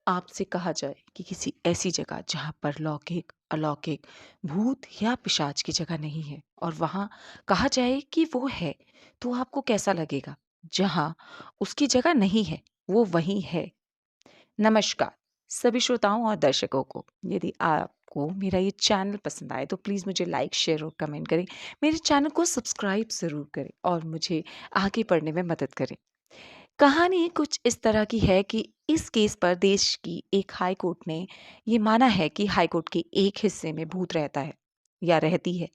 आपसे कहा जाए कि किसी ऐसी जगह जहाँ पर लौकिक, अलौकिक, भूत या पिशाच की जगह नहीं है और वहाँ कहा जाए कि वो है, तो आपको कैसा लगेगा? जहाँ उसकी जगह नहीं है, वो वहीं है। नमस्कार सभी श्रोताओं और दर्शकों को। यदि आपको मेरा ये चैनल पसंद आए तो प्लीज़ मुझे लाइक, शेयर और कमेंट करें। मेरे चैनल को सब्सक्राइब ज़रूर करें और मुझे आगे बढ़ने में मदद करें। कहानी कुछ इस तरह की है कि इस केस पर देश की एक हाई कोर्ट ने ये माना है कि हाई कोर्ट के एक हिस्से में भूत रहता है या रहती है।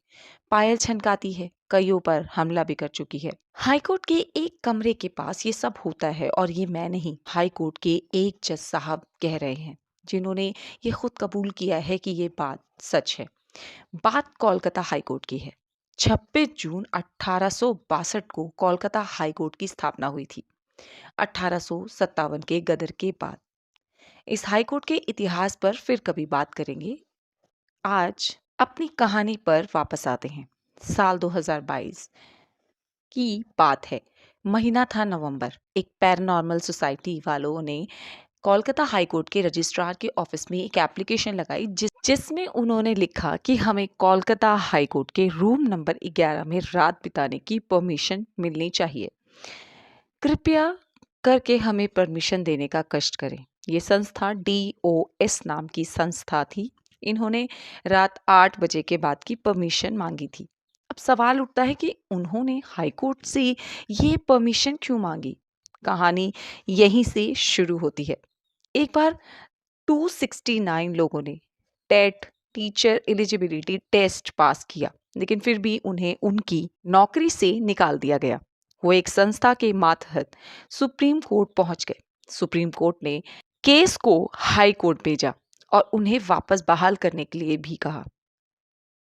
पायल छनकाती है, कईयों पर हमला भी कर चुकी है। हाई कोर्ट के एक कमरे के पास ये सब होता है और ये मैं नहीं, हाई कोर्ट के एक जज साहब कह रहे हैं, जिन्होंने ये खुद कबूल किया है कि ये बात सच है। बात कोलकाता हाई कोर्ट की है। 26 जून 1862 को कोलकाता हाई कोर्ट की स्थापना हुई थी, 1857 के गदर के बाद। इस हाई कोर्ट के इतिहास पर फिर कभी बात करेंगे। आज अपनी कहानी पर वापस आते हैं। साल 2022 की बात है। महीना था नवंबर। एक पैरानॉर्मल सोसाइटी वालों ने कोलकाता हाई कोर्ट के रजिस्ट्रार के ऑफिस में एक एप्लीकेशन लगाई जिसमें उन्होंने लिखा कि हमें कोलकाता हाई कोर्ट के रूम नंबर 11 में रात बिताने की परमिशन मिलनी चाहिए। कृपया करके हमें परमिशन देने का कष्ट करें। ये संस्था DOS नाम की संस्था थी। इन्होंने रात 8 बजे के बाद की परमिशन मांगी थी। अब सवाल उठता है कि उन्होंने हाई कोर्ट से ये परमिशन क्यों मांगी? कहानी यहीं से शुरू होती है। एक बार 269 लोगों ने TET teacher eligibility test pass किया, लेकिन फिर भी उन्हें उनकी नौकरी से निकाल दिया गया। वो एक संस्था के मातहत सुप्रीम कोर्ट पहुंच गए। सुप्रीम कोर्ट ने केस को हाई कोर्ट भेजा और उन्हें वापस बहाल करने के लिए भी कहा।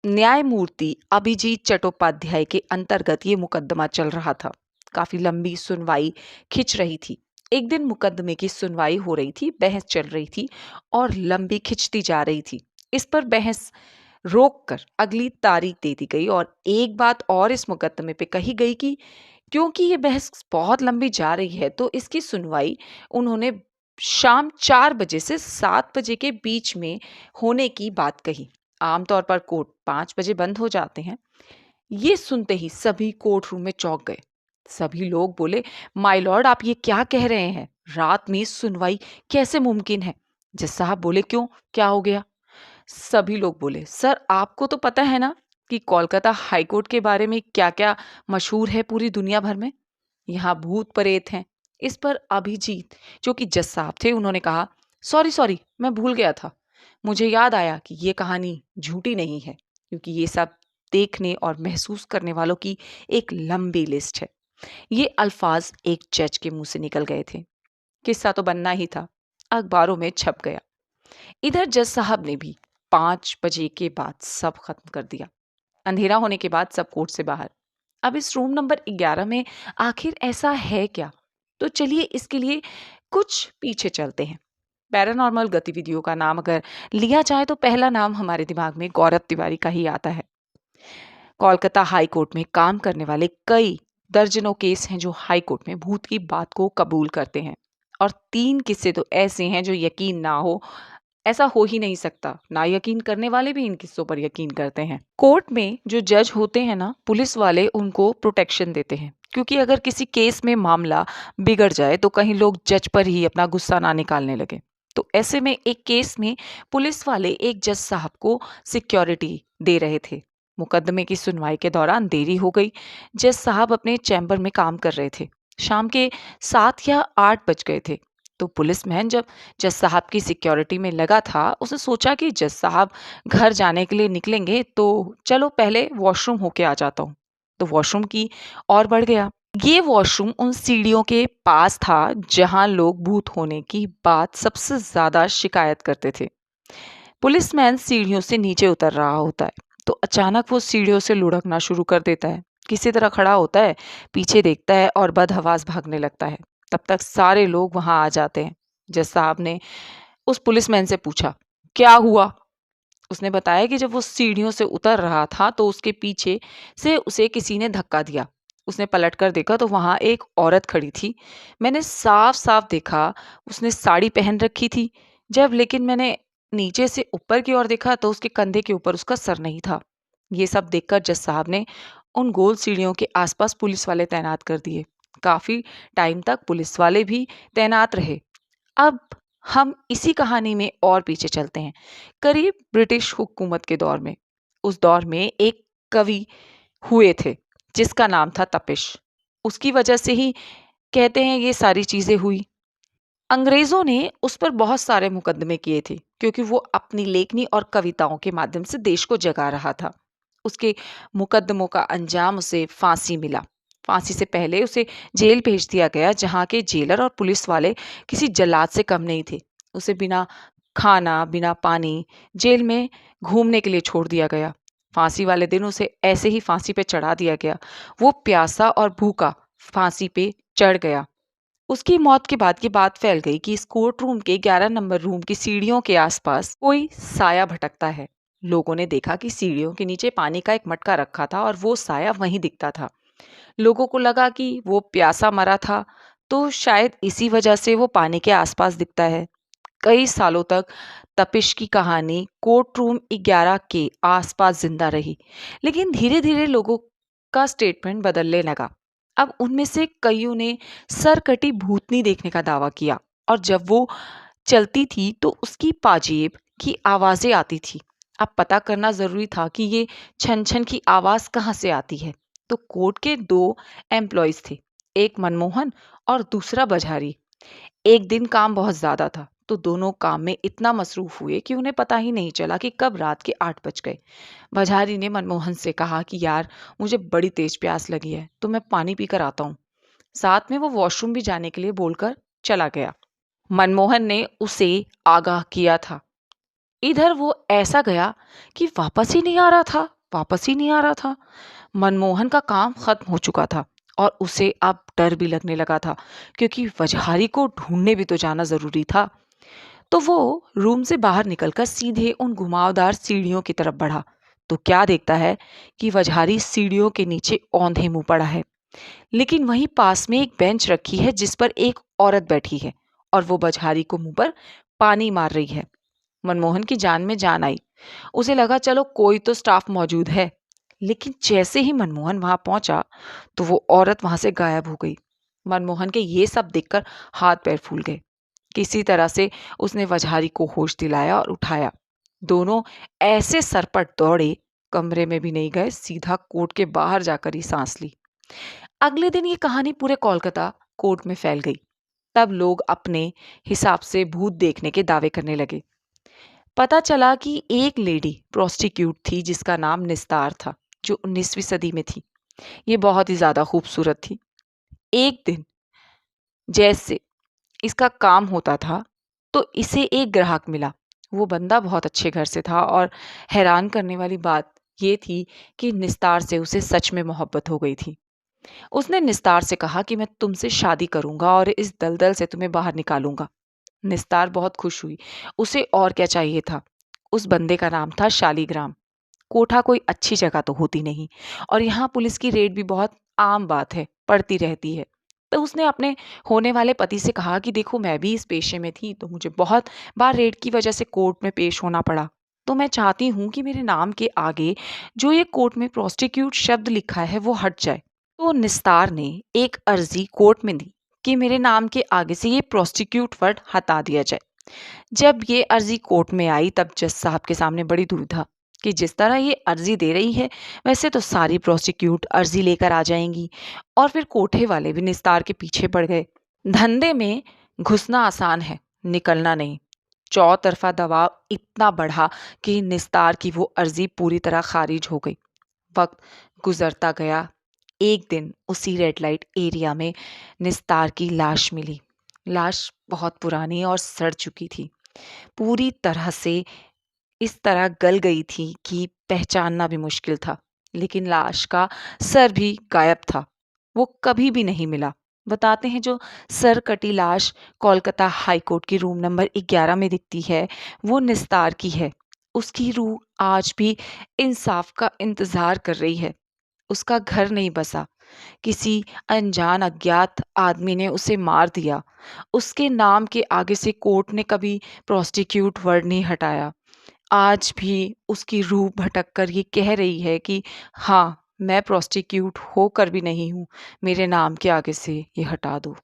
न्यायमूर्ति अभिजीत चट्टोपाध्याय के अंतर्गत ये मुकदमा चल रहा था। काफी लंबी सुनवाई खिंच रही थी। एक दिन मुकदमे की सुनवाई हो रही थी, बहस चल रही थी और लंबी खिंचती जा रही थी। इस पर बहस रोककर अगली तारीख दे दी गई और एक बात और इस मुकदमे पे कही गई कि क्योंकि ये बहस बहुत लंबी जा रही है तो इसकी सुनवाई उन्होंने शाम 4 बजे से 7 बजे के बीच में होने की बात कही। आमतौर पर कोर्ट 5 बजे बंद हो जाते हैं। ये सुनते ही सभी कोर्ट रूम में चौंक गए। सभी लोग बोले, माय लॉर्ड, आप ये क्या कह रहे हैं? रात में सुनवाई कैसे मुमकिन है? जज साहब बोले, क्यों, क्या हो गया? सभी लोग बोले, सर आपको तो पता है ना कि कोलकाता हाई कोर्ट के बारे में क्या क्या मशहूर है पूरी दुनिया भर में। यहाँ भूत प्रेत हैं। इस पर अभिजीत, जो कि जज साहब थे, उन्होंने कहा, सॉरी सॉरी, मैं भूल गया था। मुझे याद आया कि ये कहानी झूठी नहीं है, क्योंकि ये सब देखने और महसूस करने वालों की एक लंबी लिस्ट है। ये अल्फाज एक जज के मुंह से निकल गए थे। किस्सा तो बनना ही था, अखबारों में छप गया। इधर जज साहब ने भी 5 बजे के बाद सब खत्म कर दिया। अंधेरा होने के बाद सब कोर्ट से बाहर। अब इस रूम नंबर 11 में आखिर ऐसा है क्या? तो चलिए इसके लिए कुछ पीछे चलते हैं। पैरानॉर्मल गतिविधियों का नाम अगर लिया जाए तो पहला नाम हमारे दिमाग में गौरव तिवारी का ही आता है। कोलकाता हाई कोर्ट में काम करने वाले कई दर्जनों केस हैं जो हाई कोर्ट में भूत की बात को कबूल करते हैं, और 3 किस्से तो ऐसे हैं जो यकीन ना हो ऐसा हो ही नहीं सकता। ना यकीन करने वाले भी इन किस्सों पर यकीन करते हैं। कोर्ट में जो जज होते हैं ना, पुलिस वाले उनको प्रोटेक्शन देते हैं, क्योंकि अगर किसी केस में मामला बिगड़ जाए तो कहीं लोग जज पर ही अपना गुस्सा ना निकालने लगे। तो ऐसे में एक केस में पुलिस वाले एक जज साहब को सिक्योरिटी दे रहे थे। मुकदमे की सुनवाई के दौरान देरी हो गई। जज साहब अपने चैम्बर में काम कर रहे थे। शाम के 7 या 8 बज गए थे। तो पुलिसमैन जब जज साहब की सिक्योरिटी में लगा था, उसने सोचा कि जज साहब घर जाने के लिए निकलेंगे तो चलो पहले वॉशरूम होके आ जाता हूँ। तो वॉशरूम की ओर बढ़ गया। ये वॉशरूम उन सीढ़ियों के पास था जहां लोग भूत होने की बात सबसे ज्यादा शिकायत करते थे। पुलिसमैन सीढ़ियों से नीचे उतर रहा होता है तो अचानक वो सीढ़ियों से लुढ़कना शुरू कर देता है। किसी तरह खड़ा होता है, पीछे देखता है और बदहवास भागने लगता है। तब तक सारे लोग वहां आ जाते हैं। जज साहब ने उस पुलिसमैन से पूछा, क्या हुआ? उसने बताया कि जब वो सीढ़ियों से उतर रहा था तो उसके पीछे से उसे किसी ने धक्का दिया। उसने पलट कर देखा तो वहां एक औरत खड़ी थी। मैंने साफ साफ देखा, उसने साड़ी पहन रखी थी। जब लेकिन मैंने नीचे से ऊपर की ओर देखा तो उसके कंधे के ऊपर उसका सर नहीं था। ये सब देखकर जज साहब ने उन गोल सीढ़ियों के आसपास पुलिस वाले तैनात कर दिए। काफी टाइम तक पुलिस वाले भी तैनात रहे। अब हम इसी कहानी में और पीछे चलते हैं, करीब ब्रिटिश हुकूमत के दौर में। उस दौर में एक कवि हुए थे जिसका नाम था तपिश। उसकी वजह से ही कहते हैं ये सारी चीजें हुई। अंग्रेजों ने उस पर बहुत सारे मुकदमे किए थे क्योंकि वो अपनी लेखनी और कविताओं के माध्यम से देश को जगा रहा था। उसके मुकदमों का अंजाम उसे फांसी मिला। फांसी से पहले उसे जेल भेज दिया गया जहाँ के जेलर और पुलिस वाले किसी जल्लाद से कम नहीं थे। उसे बिना खाना बिना पानी जेल में घूमने के लिए छोड़ दिया गया। फांसी वाले दिन उसे ऐसे ही फांसी पे चढ़ा दिया गया। वो प्यासा और भूखा फांसी पे चढ़ गया। उसकी मौत के बाद ये बात फैल गई कि इस कोर्ट रूम के 11 नंबर रूम की सीढ़ियों के आसपास कोई साया भटकता है। लोगों ने देखा कि सीढ़ियों के नीचे पानी का एक मटका रखा था और वो साया वहीं दिखता था। लोगों को लगा कि वो प्यासा मरा था, तो शायद इसी वजह से वो पानी के आसपास दिखता है। कई सालों तक तपिश की कहानी कोर्ट रूम 11 के आसपास जिंदा रही, लेकिन धीरे धीरे लोगों का स्टेटमेंट बदलने लगा। अब उनमें से कईयों ने सरकटी भूतनी देखने का दावा किया और जब वो चलती थी तो उसकी पाजेब की आवाजें आती थी। अब पता करना जरूरी था कि ये छन छन की आवाज कहाँ से आती है। तो कोर्ट के दो एम्प्लॉयज थे, एक मनमोहन और दूसरा बजारी। एक दिन काम बहुत ज्यादा था तो दोनों काम में इतना मसरूफ हुए कि उन्हें पता ही नहीं चला कि कब रात के 8 बज गए। भजारी ने मनमोहन से कहा कि यार, मुझे बड़ी तेज प्यास लगी है तो मैं पानी पीकर आता हूँ। साथ में वो वॉशरूम भी जाने के लिए बोलकर चला गया। मनमोहन ने उसे आगाह किया था। इधर वो ऐसा गया कि वापस ही नहीं आ रहा था। मनमोहन का काम खत्म हो चुका था और उसे अब डर भी लगने लगा था क्योंकि वजहारी को ढूंढने भी तो जाना जरूरी था। तो वो रूम से बाहर निकलकर सीधे उन घुमावदार सीढ़ियों की तरफ बढ़ा। तो क्या देखता है कि वजहारी सीढ़ियों के नीचे औंधे मुंह पड़ा है, लेकिन वहीं पास में एक बेंच रखी है जिस पर एक औरत बैठी है और वो बजहारी को मुंह पर पानी मार रही है। मनमोहन की जान में जान आई। उसे लगा चलो कोई तो स्टाफ मौजूद है, लेकिन जैसे ही मनमोहन वहां पहुंचा तो वो औरत वहां से गायब हो गई। मनमोहन के ये सब देखकर हाथ पैर फूल गए। किसी तरह से उसने वजहारी को होश दिलाया और उठाया। दोनों ऐसे सरपट दौड़े, कमरे में भी नहीं गए, सीधा कोर्ट के बाहर जाकर ही सांस ली। अगले दिन ये कहानी पूरे कोलकाता कोर्ट में फैल गई। तब लोग अपने हिसाब से भूत देखने के दावे करने लगे। पता चला कि एक लेडी प्रोस्टिट्यूट थी जिसका नाम निस्तार था, जो 19वीं सदी में थी। ये बहुत ही ज्यादा खूबसूरत थी। एक दिन जैसे इसका काम होता था तो इसे एक ग्राहक मिला। वो बंदा बहुत अच्छे घर से था और हैरान करने वाली बात ये थी कि निस्तार से उसे सच में मोहब्बत हो गई थी। उसने निस्तार से कहा कि मैं तुमसे शादी करूंगा और इस दलदल से तुम्हें बाहर निकालूंगा। निस्तार बहुत खुश हुई। उसे और क्या चाहिए था। उस बंदे का नाम था शालीग्राम। कोठा कोई अच्छी जगह तो होती नहीं और यहाँ पुलिस की रेड भी बहुत आम बात है, पड़ती रहती है। तो उसने अपने होने वाले पति से कहा कि देखो, मैं भी इस पेशे में थी तो मुझे बहुत बार रेड की वजह से कोर्ट में पेश होना पड़ा। तो मैं चाहती हूँ कि मेरे नाम के आगे जो ये कोर्ट में प्रोस्टिट्यूट शब्द लिखा है वो हट जाए। तो निस्तार ने एक अर्जी कोर्ट में दी कि मेरे नाम के आगे से ये प्रोस्टिट्यूट वर्ड हटा दिया जाए। जब ये अर्जी कोर्ट में आई तब जज साहब के सामने बड़ी दुविधा कि जिस तरह ये अर्जी दे रही है वैसे तो सारी प्रोसिक्यूट अर्जी लेकर आ जाएंगी और फिर कोठे वाले भी निस्तार के पीछे पड़ गए। धंधे में घुसना आसान है, निकलना नहीं। चौतरफा दबाव इतना बढ़ा कि निस्तार की वो अर्जी पूरी तरह खारिज हो गई। वक्त गुजरता गया। एक दिन उसी रेड लाइट एरिया में निस्तार की लाश मिली। लाश बहुत पुरानी और सड़ चुकी थी, पूरी तरह से इस तरह गल गई थी कि पहचानना भी मुश्किल था। लेकिन लाश का सर भी गायब था, वो कभी भी नहीं मिला। बताते हैं जो सर कटी लाश कोलकाता हाई कोर्ट की रूम नंबर 11 में दिखती है वो निस्तार की है। उसकी रूह आज भी इंसाफ का इंतजार कर रही है। उसका घर नहीं बसा, किसी अनजान अज्ञात आदमी ने उसे मार दिया। उसके नाम के आगे से कोर्ट ने कभी प्रोस्टिट्यूट वर्ड नहीं हटाया। आज भी उसकी रूह भटक कर ये कह रही है कि हाँ, मैं प्रोस्टिट्यूट होकर भी नहीं हूँ, मेरे नाम के आगे से ये हटा दो।